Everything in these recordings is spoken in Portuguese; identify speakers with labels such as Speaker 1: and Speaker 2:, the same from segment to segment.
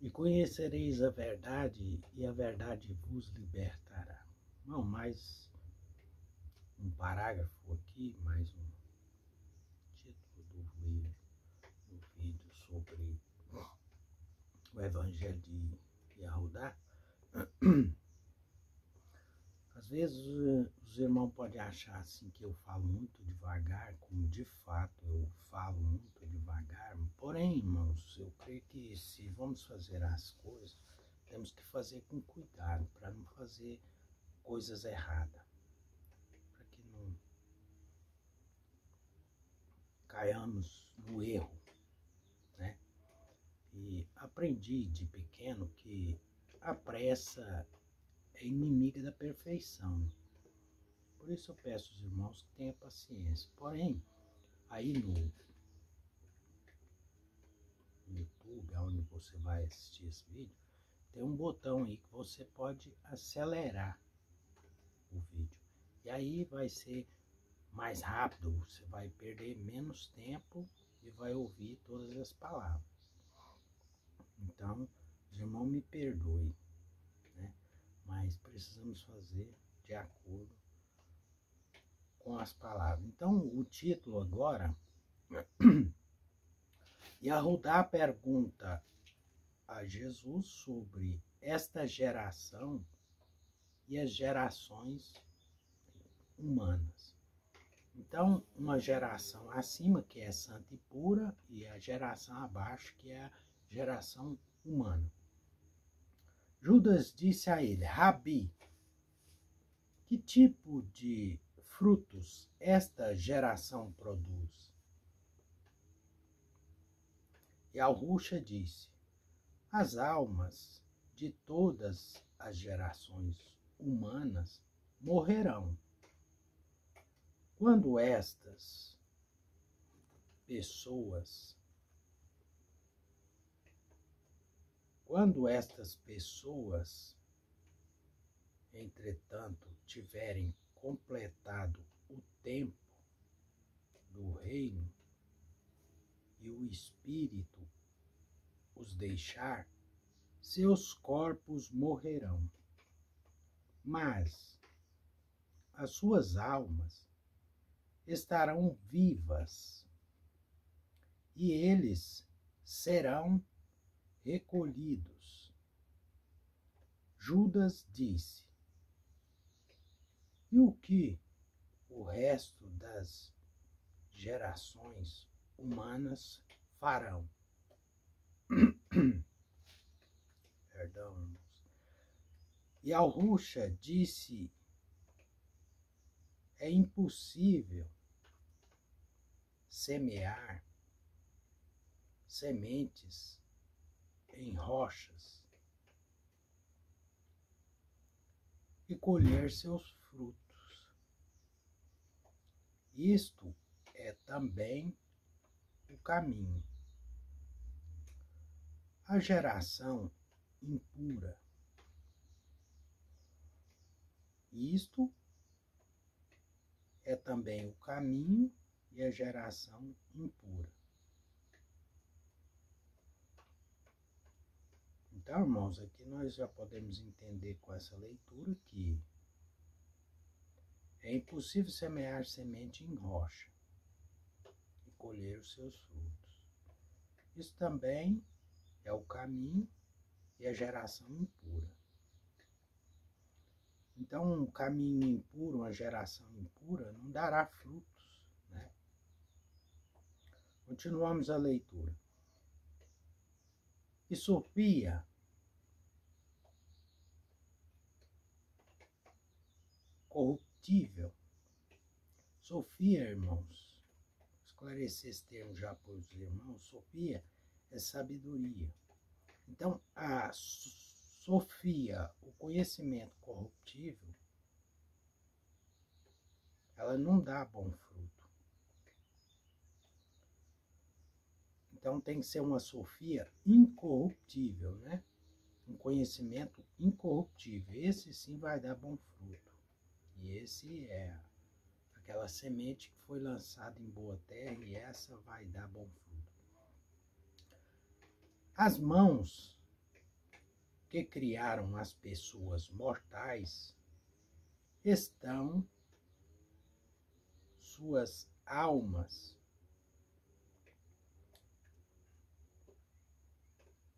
Speaker 1: E conhecereis a verdade, e a verdade vos libertará. Não, mais um parágrafo aqui, mais um título do vídeo sobre o Evangelho de Yahudá. Às vezes os irmãos podem achar assim que eu falo muito devagar, como de fato eu falo muito devagar. Porém, irmãos, eu creio que se vamos fazer as coisas, temos que fazer com cuidado, para não fazer coisas erradas, para que não caiamos no erro, né? E aprendi de pequeno que a pressa é inimiga da perfeição. Por isso eu peço aos irmãos que tenham paciência. Porém, aí no YouTube, onde você vai assistir esse vídeo, tem um botão aí que você pode acelerar o vídeo. E aí vai ser mais rápido, você vai perder menos tempo e vai ouvir todas as palavras. Então, os irmãos me perdoem, né? Mas precisamos fazer de acordo com as palavras. Então, o título agora, Yahudá pergunta a Jesus sobre esta geração e as gerações humanas. Então, uma geração acima, que é santa e pura, e a geração abaixo, que é a geração humana. Judas disse a ele: Rabi, que tipo de frutos esta geração produz? E Yahushua disse: as almas de todas as gerações humanas morrerão. Quando estas pessoas, entretanto, tiverem completado o tempo do reino e o Espírito os deixar, seus corpos morrerão, mas as suas almas estarão vivas e eles serão recolhidos. Judas disse: e o que o resto das gerações humanas farão? Perdão, irmãos. E Yahushua disse: é impossível semear sementes em rochas e colher seus frutos. Isto é também o caminho. A geração impura. Isto é também o caminho e a geração impura. Então, irmãos, aqui nós já podemos entender com essa leitura que é impossível semear semente em rocha e colher os seus frutos. Isso também é o caminho e a geração impura. Então, um caminho impuro, uma geração impura, não dará frutos, né? Continuamos a leitura. E Sofia, corruptível. Sofia, irmãos, esclarecer esse termo já para os irmãos, Sofia é sabedoria. Então, a Sofia, o conhecimento corruptível, ela não dá bom fruto. Então, tem que ser uma Sofia incorruptível, né? Um conhecimento incorruptível. Esse sim vai dar bom fruto. E esse é aquela semente que foi lançada em boa terra e essa vai dar bom fruto. As mãos que criaram as pessoas mortais estão suas almas.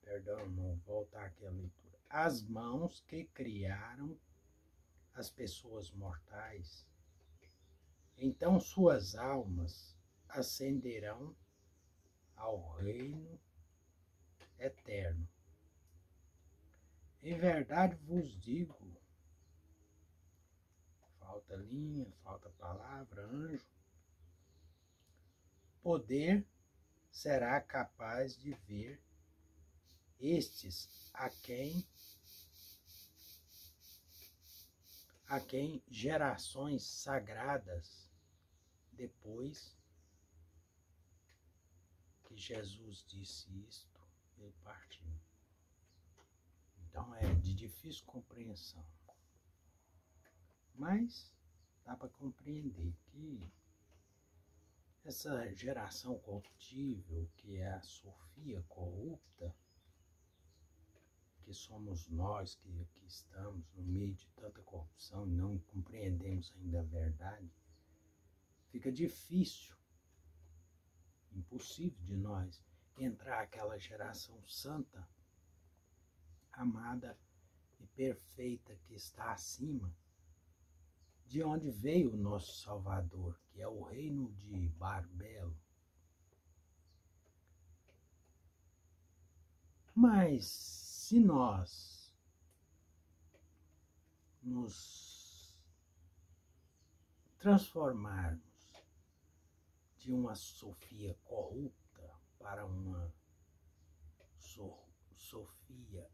Speaker 1: Perdão, vou voltar aqui a leitura. As mãos que criaram as pessoas mortais, então suas almas ascenderão ao reino eterno. Em verdade vos digo, falta linha, falta palavra, anjo, poder será capaz de ver estes a quem gerações sagradas, depois que Jesus disse isto, ele partiu. Então é de difícil compreensão. Mas dá para compreender que essa geração corruptível, que é a Sofia corrupta, que somos nós que aqui estamos no meio de tanta corrupção e não compreendemos ainda a verdade, fica difícil, impossível de nós entrar aquela geração santa, amada e perfeita que está acima, de onde veio o nosso Salvador, que é o reino de Barbelo. Mas se nós nos transformarmos de uma Sofia corrupta para uma Sofia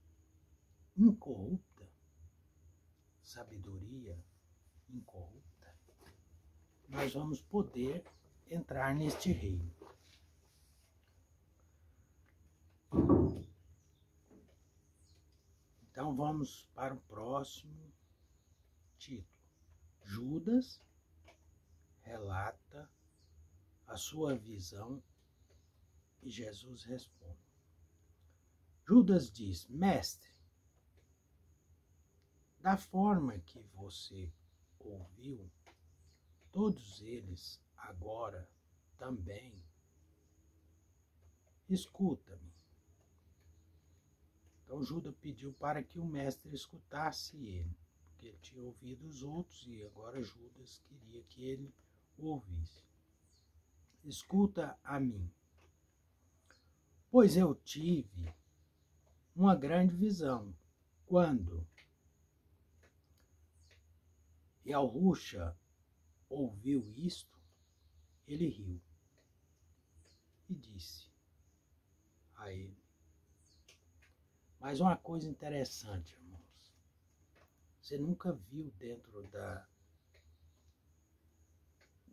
Speaker 1: incorrupta, sabedoria incorrupta, nós vamos poder entrar neste reino. Então vamos para o próximo título. Judas relata a sua visão e Jesus responde. Judas diz: Mestre, da forma que você ouviu, todos eles agora também. Escuta-me. Então Judas pediu para que o mestre escutasse ele, porque ele tinha ouvido os outros e agora Judas queria que ele o ouvisse. Escuta a mim, pois eu tive uma grande visão. Quando Yahusha ouviu isto, ele riu e disse a ele. Mas uma coisa interessante, irmãos, você nunca viu dentro da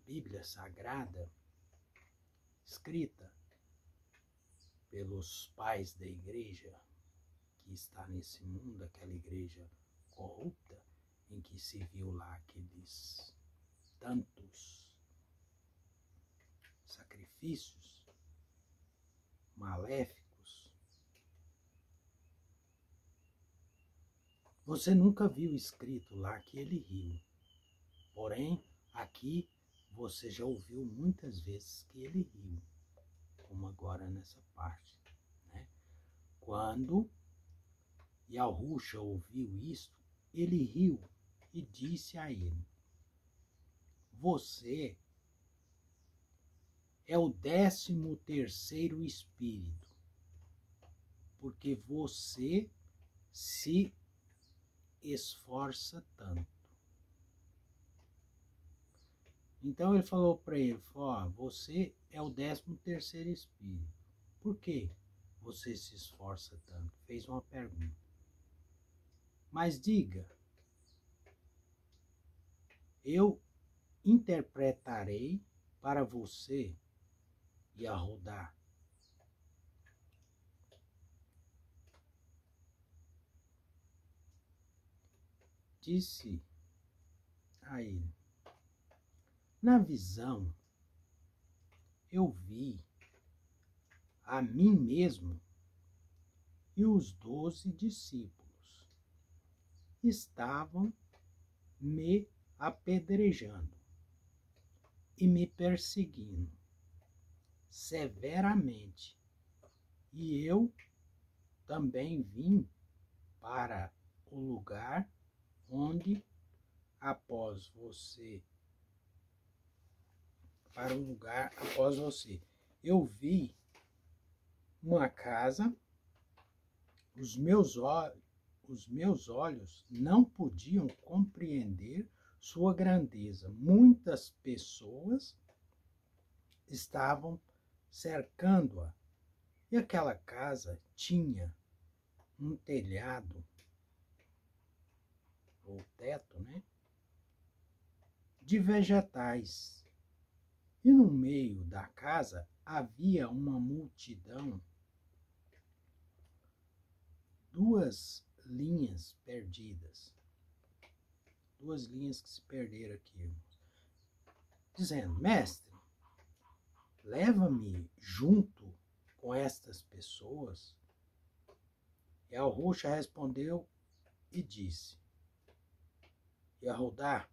Speaker 1: Bíblia Sagrada, escrita pelos pais da igreja que está nesse mundo, aquela igreja corrupta, em que se viu lá aqueles tantos sacrifícios maléficos. Você nunca viu escrito lá que ele riu. Porém, aqui você já ouviu muitas vezes que ele riu, como agora nessa parte, né? Quando Yahusha ouviu isto, ele riu e disse a ele: Você é o 13º espírito, porque você se esforça tanto. Então ele falou para ele, você é o 13º espírito. Por que você se esforça tanto? Fez uma pergunta. Mas diga, eu interpretarei para você, Yahudá. Disse a ele: Na visão, eu vi a mim mesmo e os 12 discípulos. estavam me apedrejando e me perseguindo severamente. E eu também vim para o lugar onde, após você, eu vi uma casa, os meus olhos não podiam compreender sua grandeza. Muitas pessoas estavam cercando-a, e aquela casa tinha um telhado, ou teto, né, de vegetais. E no meio da casa havia uma multidão, duas linhas perdidas, duas linhas que se perderam aqui, irmãos, dizendo: mestre, leva-me junto com estas pessoas. E a roxa respondeu e disse: Yahudá,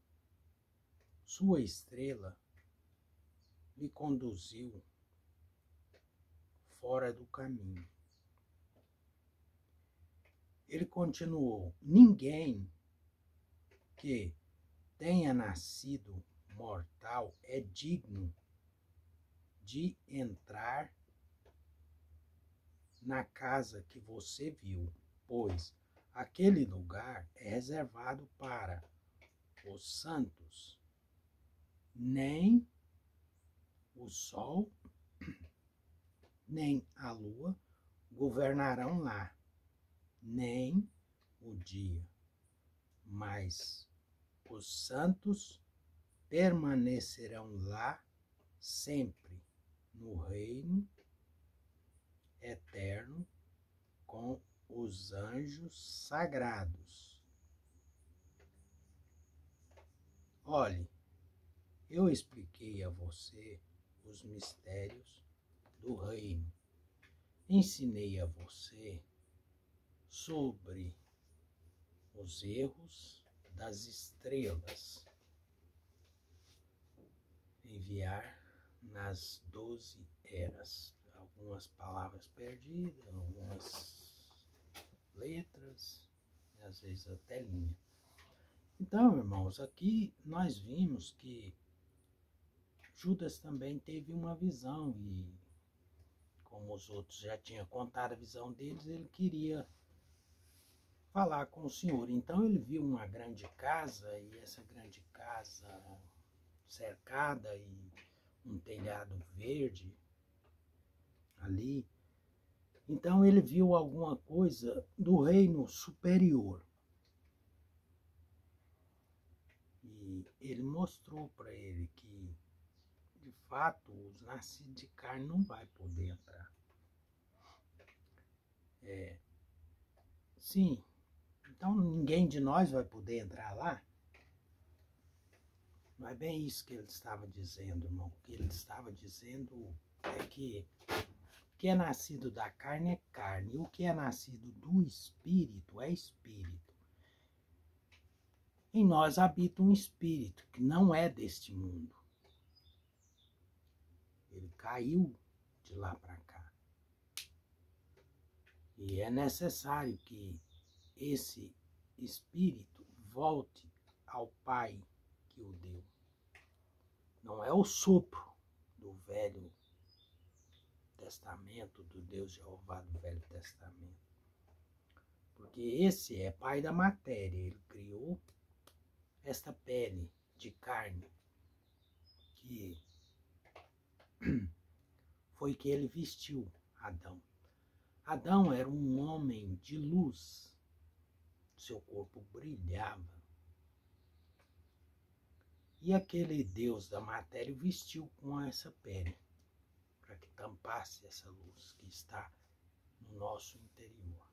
Speaker 1: sua estrela lhe conduziu fora do caminho. Ele continuou: ninguém que tenha nascido mortal é digno de entrar na casa que você viu, pois aquele lugar é reservado para os santos. Nem o sol, nem a lua governarão lá, nem o dia, mas os santos permanecerão lá sempre, no reino eterno com os anjos sagrados. Olhe, eu expliquei a você os mistérios do reino. Ensinei a você sobre os erros das estrelas. Enviar nas 12 eras. Algumas palavras perdidas, algumas letras, e às vezes até linha. Então, irmãos, aqui nós vimos que Judas também teve uma visão e, como os outros já tinham contado a visão deles, ele queria falar com o Senhor. Então ele viu uma grande casa, e essa grande casa cercada e um telhado verde ali. Então ele viu alguma coisa do reino superior. E ele mostrou para ele que, de fato, os nascidos de carne não vai poder entrar. Sim, então ninguém de nós vai poder entrar lá? Não é bem isso que ele estava dizendo, irmão. O que ele estava dizendo é que o que é nascido da carne é carne, e o que é nascido do espírito é espírito. Em nós habita um espírito que não é deste mundo. Ele caiu de lá para cá. E é necessário que esse espírito volte ao Pai que o deu. Não é o sopro do Velho Testamento, do Deus Jeová do Velho Testamento. Porque esse é pai da matéria. Ele criou esta pele de carne que foi que ele vestiu Adão. Adão era um homem de luz. Seu corpo brilhava. E aquele Deus da matéria o vestiu com essa pele, para que tampasse essa luz que está no nosso interior.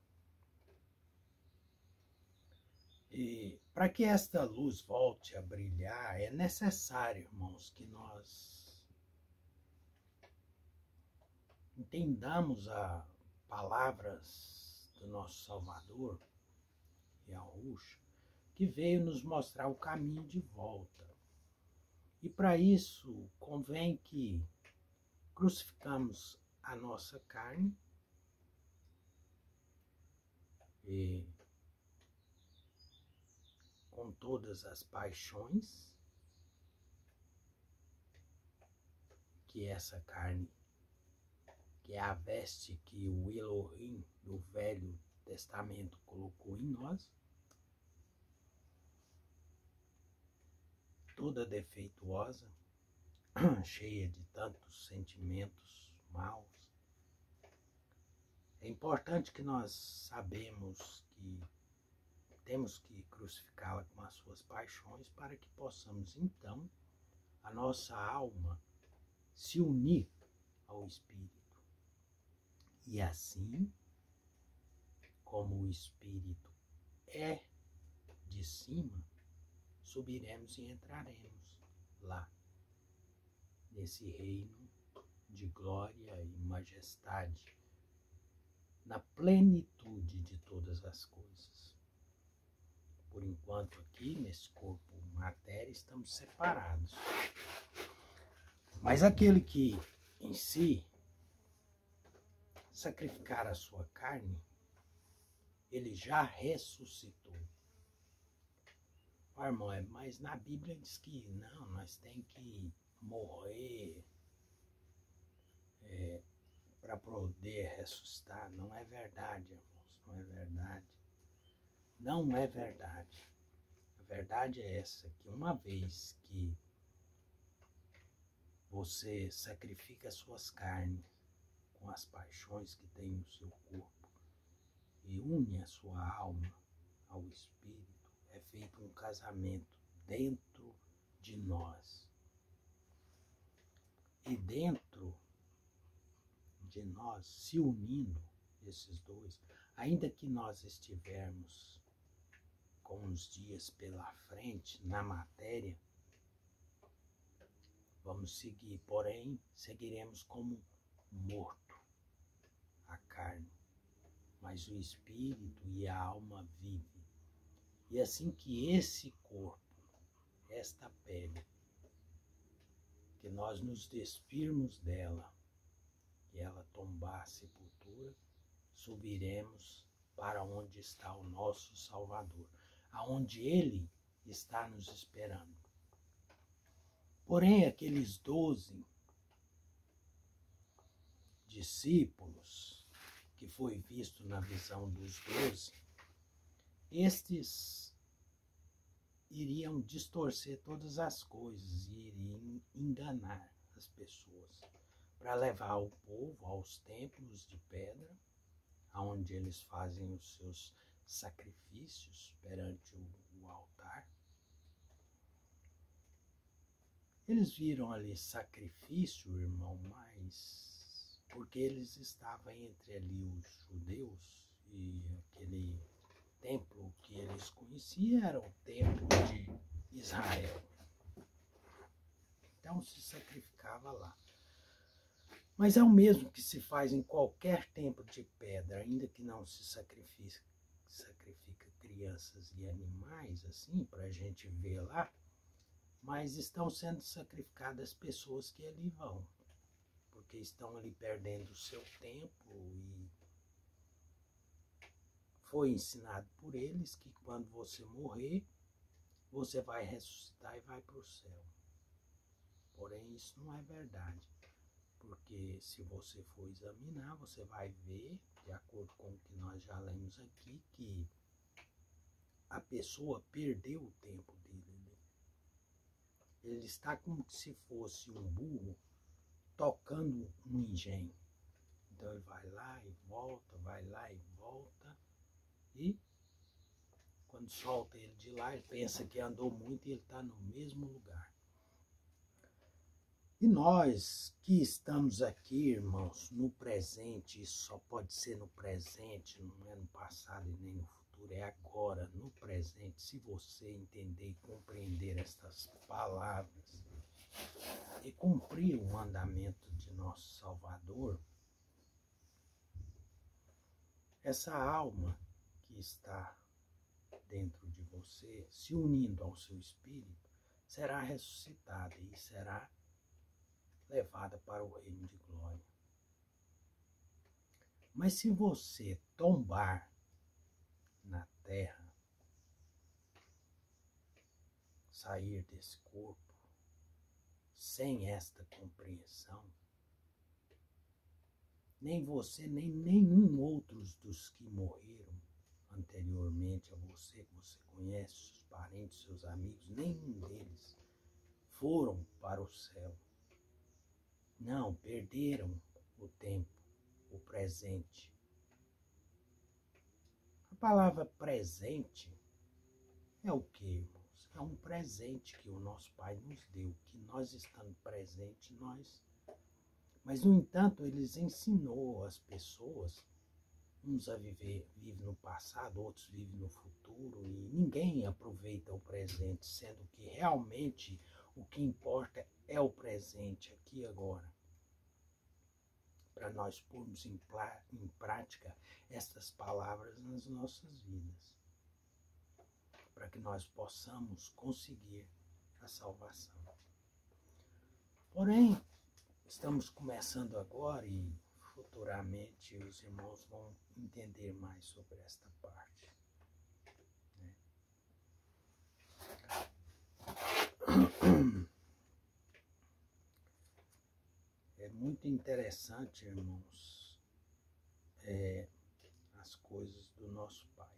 Speaker 1: E para que esta luz volte a brilhar, é necessário, irmãos, que nós entendamos as palavras do nosso Salvador, Yahushua, que veio nos mostrar o caminho de volta. E para isso convém que crucificamos a nossa carne e com todas as paixões que essa carne, que é a veste que o Elohim do Velho Testamento colocou em nós, toda defeituosa, cheia de tantos sentimentos maus. É importante que nós sabemos que temos que crucificá-la com as suas paixões para que possamos, então, a nossa alma se unir ao Espírito. E assim, como o Espírito é de cima, subiremos e entraremos lá, nesse reino de glória e majestade, na plenitude de todas as coisas. Por enquanto aqui, nesse corpo matéria, estamos separados. Mas aquele que, em si, sacrificar a sua carne, ele já ressuscitou. Ah, irmão, mas na Bíblia diz que não, nós temos que morrer para poder ressuscitar. Não é verdade, irmãos, não é verdade. Não é verdade. A verdade é essa, que uma vez que você sacrifica as suas carnes com as paixões que tem no seu corpo e une a sua alma ao Espírito, é feito um casamento dentro de nós. E dentro de nós, se unindo esses dois, ainda que nós estivermos com os dias pela frente na matéria, vamos seguir, porém, seguiremos como morto a carne, mas o espírito e a alma vivem. E assim que esse corpo, esta pele, que nós nos despirmos dela e ela tombar a sepultura, subiremos para onde está o nosso Salvador, aonde Ele está nos esperando. Porém, aqueles 12 discípulos, que foi visto na visão dos 12, estes iriam distorcer todas as coisas e iriam enganar as pessoas para levar o povo aos templos de pedra, onde eles fazem os seus sacrifícios perante o altar. Eles viram ali sacrifício, irmão, mas porque eles estavam entre ali os judeus e aquele templo que eles conheciam era o templo de Israel. Então se sacrificava lá. Mas é o mesmo que se faz em qualquer templo de pedra, ainda que não se sacrifica crianças e animais, assim, para a gente ver lá, mas estão sendo sacrificadas pessoas que ali vão, porque estão ali perdendo o seu tempo e foi ensinado por eles que quando você morrer, você vai ressuscitar e vai para o céu. Porém, isso não é verdade. Porque se você for examinar, você vai ver, de acordo com o que nós já lemos aqui, que a pessoa perdeu o tempo dele. Ele está como se fosse um burro tocando um engenho. Então ele vai lá e volta, vai lá e volta. E quando solta ele de lá, ele pensa que andou muito e ele está no mesmo lugar. E nós que estamos aqui, irmãos, no presente, isso só pode ser no presente, não é no passado e nem no futuro, é agora, no presente. Se você entender e compreender estas palavras e cumprir o mandamento de nosso Salvador, essa alma que está dentro de você, se unindo ao seu espírito, será ressuscitada e será levada para o reino de glória. Mas se você tombar na terra, sair desse corpo, sem esta compreensão, nem você, nem nenhum outros dos que morreram anteriormente a você, que você conhece, seus parentes, seus amigos, nenhum deles foram para o céu. Não, perderam o tempo, o presente. A palavra presente é o que, irmãos? É um presente que o nosso Pai nos deu, que nós estando presentes, nós... Mas, no entanto, eles ensinou as pessoas, uns a vivem no passado, outros vivem no futuro, e ninguém aproveita o presente, sendo que realmente o que importa é o presente, aqui e agora. Para nós pormos em prática estas palavras nas nossas vidas, para que nós possamos conseguir a salvação. Porém, estamos começando agora e futuramente os irmãos vão entender mais sobre esta parte. É muito interessante, irmãos, as coisas do nosso Pai.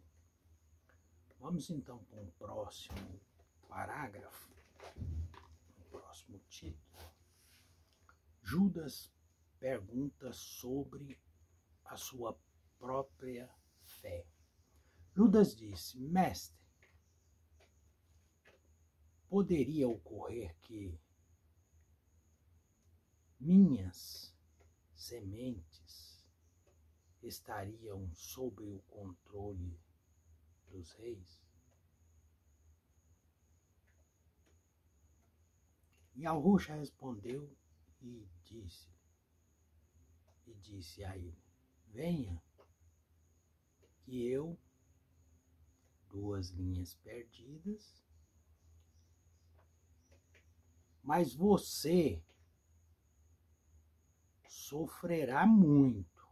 Speaker 1: Vamos então para um próximo parágrafo, um próximo título. Judas pergunta sobre a sua própria fé. Judas disse: Mestre, poderia ocorrer que minhas sementes estariam sob o controle dos reis? E Arrucha respondeu e disse a ele: venha, que eu, duas linhas perdidas, mas você sofrerá muito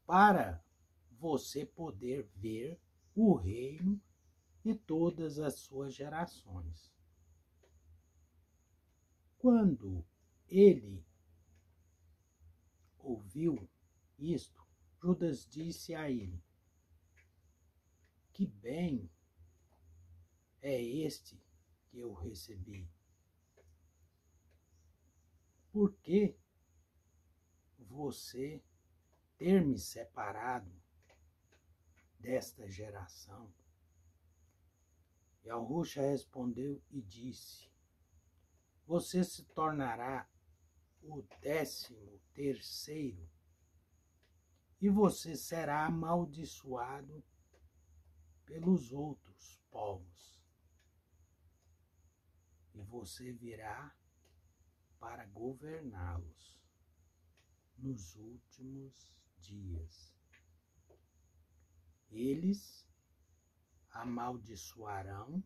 Speaker 1: para você poder ver o reino e todas as suas gerações. Quando ele ouviu isto, Judas disse a ele: que bem é este que eu recebi? Por que você ter me separado desta geração? E Arrucha respondeu e disse: você se tornará o 13º, e você será amaldiçoado pelos outros povos, e você virá para governá-los nos últimos dias. Eles amaldiçoarão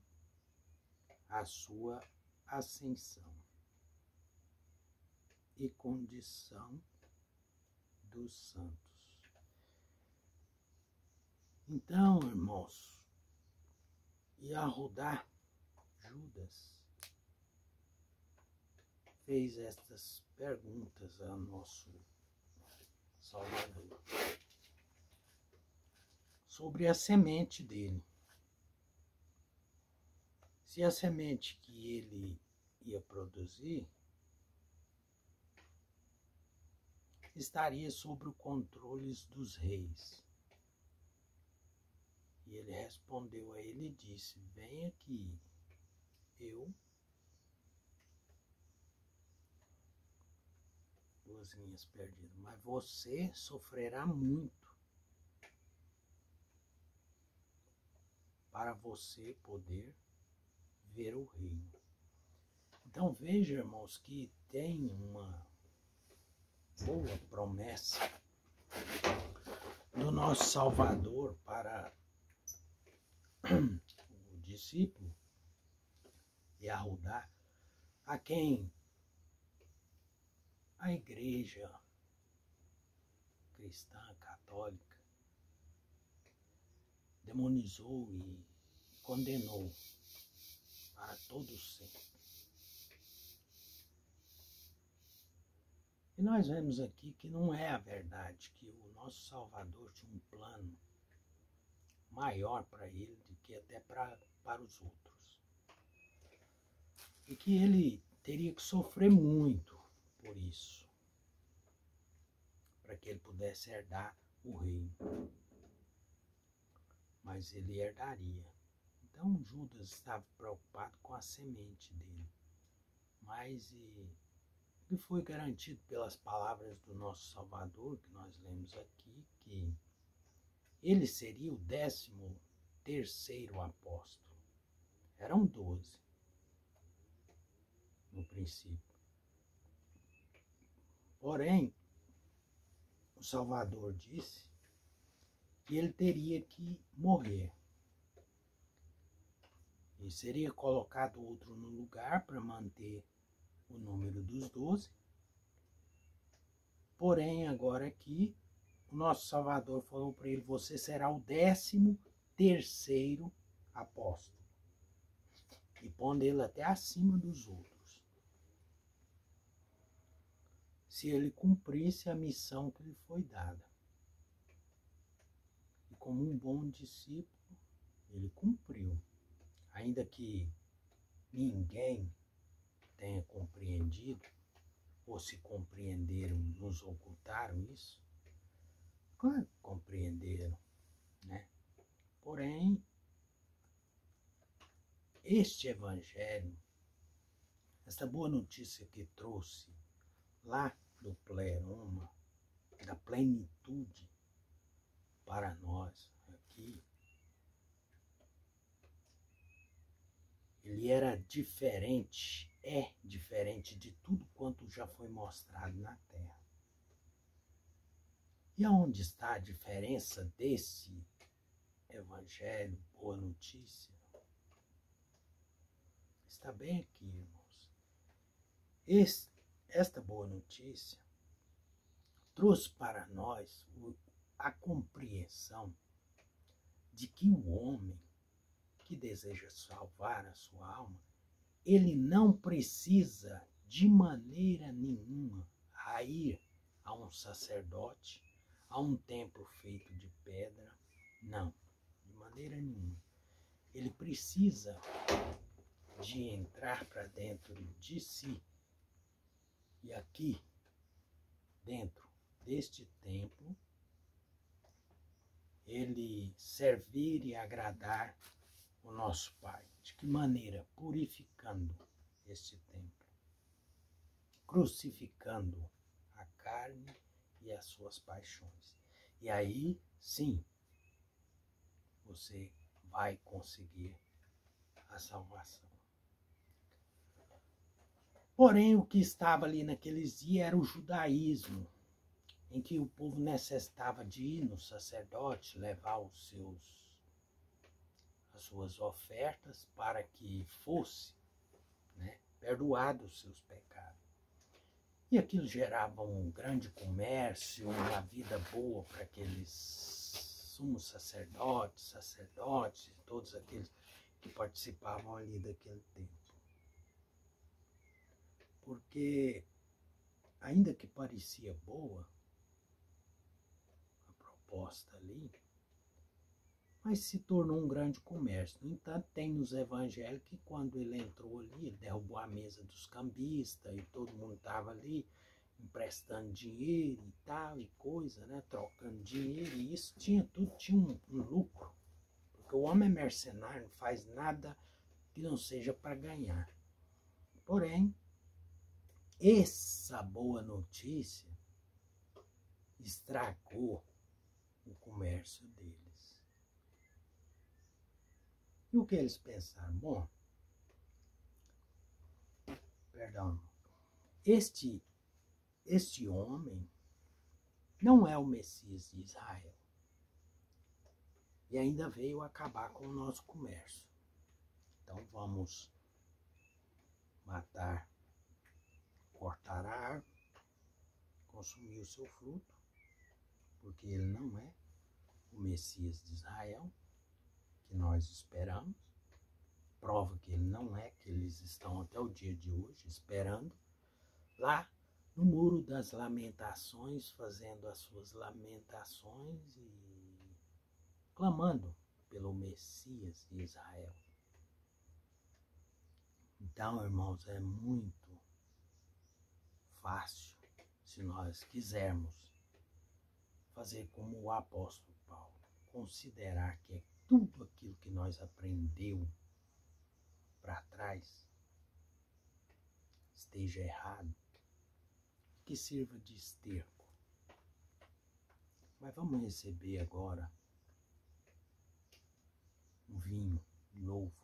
Speaker 1: a sua ascensão e condição dos santos. Então, irmãos, Yahudá, Judas, fez estas perguntas ao nosso Salvador sobre a semente dele. Se a semente que ele ia produzir estaria sob o controle dos reis. E ele respondeu a ele e disse: vem aqui, eu, duas linhas perdidas, mas você sofrerá muito para você poder ver o reino. Então veja, irmãos, que tem uma boa promessa do nosso Salvador para o discípulo Yahudá, a quem a igreja cristã católica demonizou e condenou para todo sempre. E nós vemos aqui que não é a verdade, que o nosso Salvador tinha um plano maior para ele do que até para os outros. E que ele teria que sofrer muito por isso, para que ele pudesse herdar o reino. Mas ele herdaria. Então Judas estava preocupado com a semente dele. Mas ele foi garantido pelas palavras do nosso Salvador, que nós lemos aqui, que ele seria o 13º apóstolo. Eram 12 no princípio. Porém, o Salvador disse que ele teria que morrer. E seria colocado outro no lugar para manter o número dos 12. Porém, agora aqui, o nosso Salvador falou para ele: você será o 13º apóstolo. E pondo ele até acima dos outros. Se ele cumprisse a missão que lhe foi dada. E como um bom discípulo, ele cumpriu. Ainda que ninguém tenha compreendido, ou se compreenderam, nos ocultaram isso, claro que compreenderam, né? Porém, este evangelho, essa boa notícia que trouxe lá do pleroma, da plenitude para nós aqui, ele era diferente, é diferente de tudo quanto já foi mostrado na Terra. E aonde está a diferença desse evangelho, boa notícia? Está bem aqui, irmãos. Esta boa notícia trouxe para nós a compreensão de que o homem que deseja salvar a sua alma, ele não precisa de maneira nenhuma ir a um sacerdote, a um templo feito de pedra. Não, de maneira nenhuma. Ele precisa de entrar para dentro de si. E aqui, dentro deste templo, ele servir e agradar o nosso Pai. De que maneira? Purificando este templo, crucificando a carne e as suas paixões. E aí, sim, você vai conseguir a salvação. Porém, o que estava ali naqueles dias era o judaísmo, em que o povo necessitava de ir no sacerdote, levar as suas ofertas para que fosse, né, perdoado os seus pecados. E aquilo gerava um grande comércio, uma vida boa para aqueles sumos sacerdotes, todos aqueles que participavam ali daquele tempo. Porque, ainda que parecia boa a proposta ali, mas se tornou um grande comércio. No entanto, tem nos evangelhos que quando ele entrou ali, ele derrubou a mesa dos cambistas e todo mundo estava ali emprestando dinheiro e tal, e coisa, né, trocando dinheiro, e isso tudo tinha um lucro, porque o homem é mercenário, não faz nada que não seja para ganhar. Porém, essa boa notícia estragou o comércio deles. E o que eles pensaram? Bom, este homem não é o Messias de Israel. e ainda veio acabar com o nosso comércio. Então vamos matar, cortar a árvore, consumir o seu fruto, porque ele não é o Messias de Israel, que nós esperamos. Prova que ele não é, que eles estão até o dia de hoje esperando, lá no Muro das Lamentações, fazendo as suas lamentações e clamando pelo Messias de Israel. Então, irmãos, é muito fácil, se nós quisermos fazer como o apóstolo Paulo, considerar que é tudo aquilo que nós aprendeu para trás esteja errado, que sirva de esterco. Mas vamos receber agora um vinho novo,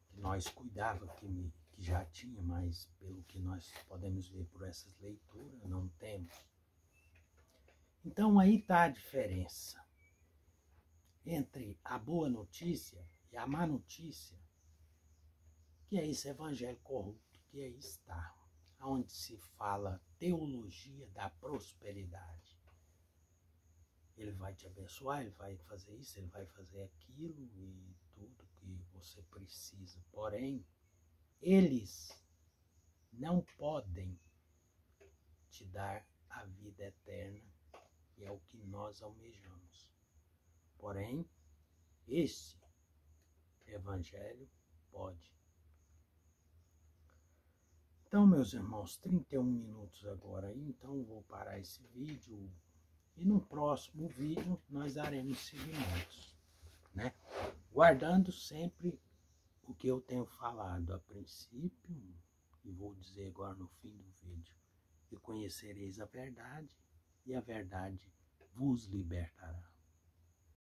Speaker 1: que nós cuidava que já tinha, mas pelo que nós podemos ver por essas leituras, não temos. Então aí está a diferença entre a boa notícia e a má notícia, que é esse evangelho corrupto que aí está, onde se fala teologia da prosperidade. Ele vai te abençoar, ele vai fazer isso, ele vai fazer aquilo e tudo que você precisa. Porém, eles não podem te dar a vida eterna, que é o que nós almejamos. Porém, esse evangelho pode. Então, meus irmãos, 31 minutos agora, então vou parar esse vídeo e no próximo vídeo nós daremos seguimentos, né? Guardando sempre o que eu tenho falado a princípio, e vou dizer agora no fim do vídeo, e conhecereis a verdade, e a verdade vos libertará.